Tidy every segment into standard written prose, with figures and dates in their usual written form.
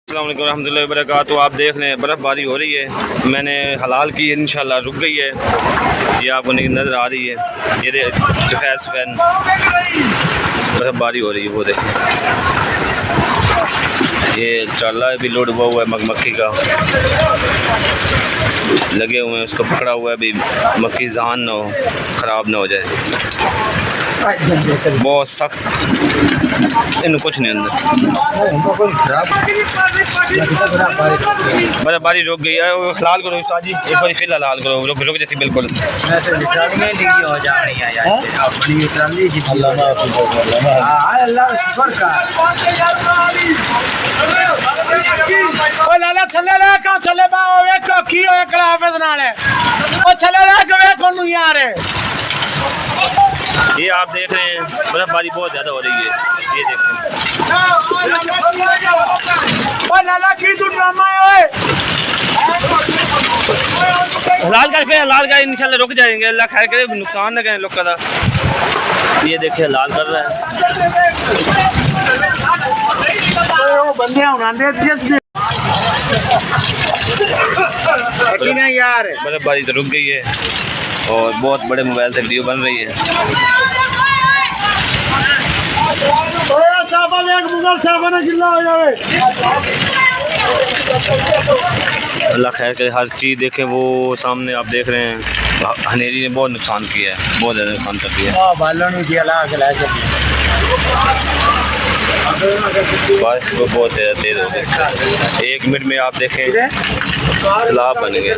अस्सलाम वालेकुम रहमतुल्लाहि व बरकातुहू। आप देख लें बर्फ़बारी हो रही है, मैंने हलाल की इंशाल्लाह रुक गई है। ये आपको नज़र आ रही है, ये सफ़ेद सफ़ेद बर्फ़बारी हो रही है। वो देखें, ये चाला भी लोड हुआ है मक्खी का, लगे हुए हैं, उसको पकड़ा हुआ है अभी मक्खी जहान ना हो, ख़राब ना हो जाए। बहुत सख्त, इन कुछ नहीं अंदर बर्फ़बारी रुक गई है। हलाल करो उस्ताद जी, एक बार फिर हलाल करो, रुक जैसी बिल्कुल। ये आप देख रहे हैं बर्फ़बारी बहुत ज़्यादा हो रही है। ये देखें, हलाल का इंशाल्लाह रुक जाएंगे, अल्लाह खैर करे, नुकसान न करें लोग का। ये देखिए हलाल कर रहा है। बर्फ़बारी तो रुक गई है और बहुत बड़े मोबाइल से वीडियो बन रही है। अल्लाह खैर करे, हर चीज़ देखें। वो सामने आप देख रहे हैं, हनेरी ने बहुत नुकसान किया है, बहुत ज़्यादा नुकसान कर दिया है। बारिश वो बहुत तेज़ हो गई, 1 मिनट में आप देखें सैलाब बन गया।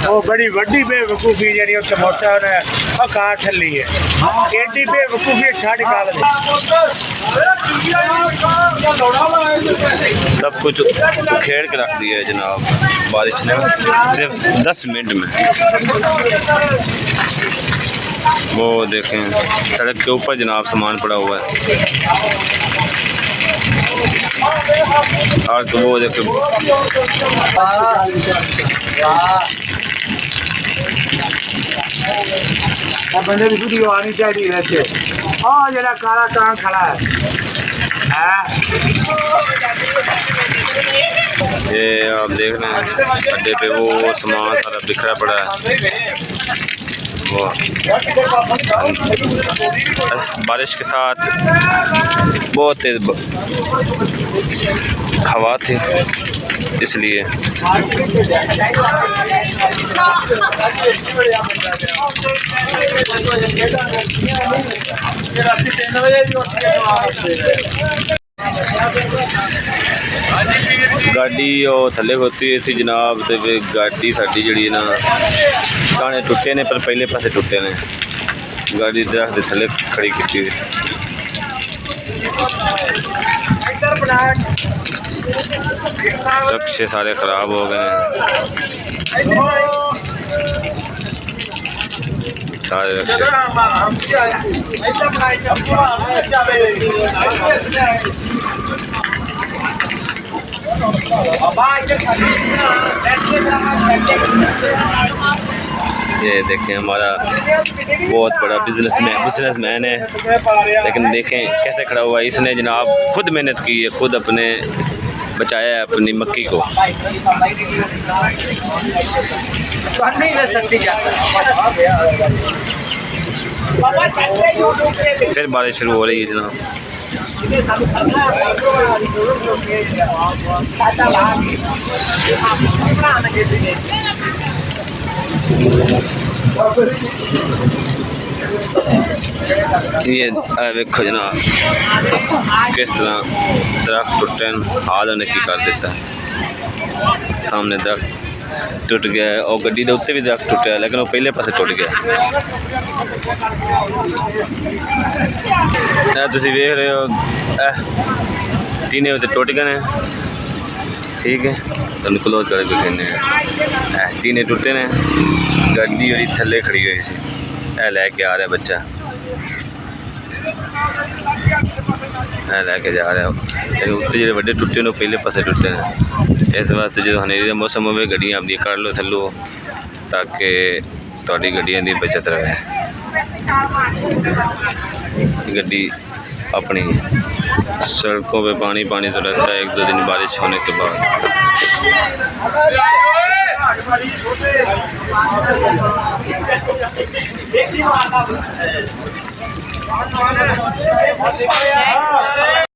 वो बड़ी वड्डी बेवकूफ़ी जी मोटा ने कार ठली है, एडी बेवकूफ़ी छाड़ निकाल सब कुछ उखेड़ के रख दिया है जनाब बारिश ने, सिर्फ 10 मिनट में। वो देखें सड़क के ऊपर जनाब सामान पड़ा हुआ है। और तो वो देखें बंदे की वीडियो आनी चाहिए वैसे। हाँ जरा काला कहाँ खड़ा है। ये आप देख रहे हैं अड्डे पे वो सामान सारा बिखरा पड़ा है। वो बारिश के साथ बहुत तेज़ हवा थी, इसलिए गाड़ी और थले होती थी जनाब, तो गाड़ी साड़ी जी ना टाने टुटे ने, पर पहले पासे टुटे ने। गाड़ी दरख्त के थले खड़ी की थी। रक्शे सारे ख़राब हो गए हैं, सारे रक्शे। ये देखें हमारा बहुत बड़ा बिजनेसमैन है, लेकिन देखें कैसे खड़ा हुआ है। इसने जनाब खुद मेहनत की है, खुद अपने बचाया है अपनी मक्की को। फिर बारिश शुरू हो रही है जनाब। ये देखो जनाब किस तरह दरख्त टुटे हाल होने की कर देता है। सामने दरख्त टुट गया है और गड्डी के उत्ते भी दरख्त टुटे, लेकिन वो पहले पासे टुट गया। तुम देख रहे हो टीने उत्ते टुट गए हैं, ठीक है, तो क्लोज करके दिखाने टीने टुटे ने। गड्डी और थले खड़ी हुई सी, लैके आ रहा है बच्चा, लैके जा रहा है, लेकिन उत्ते जो बड़े टुटे ने पहले पासे टुटे हैं। इस वास्ते जो हनेरी का मौसम हो गड्डियां आपदी कर लो थल्लो, ताकि थोड़ी गड्डियां की बचत रहे। गड्डी अपनी सड़कों पे पानी पानी तो रहता है 1-2 दिन बारिश होने के बाद।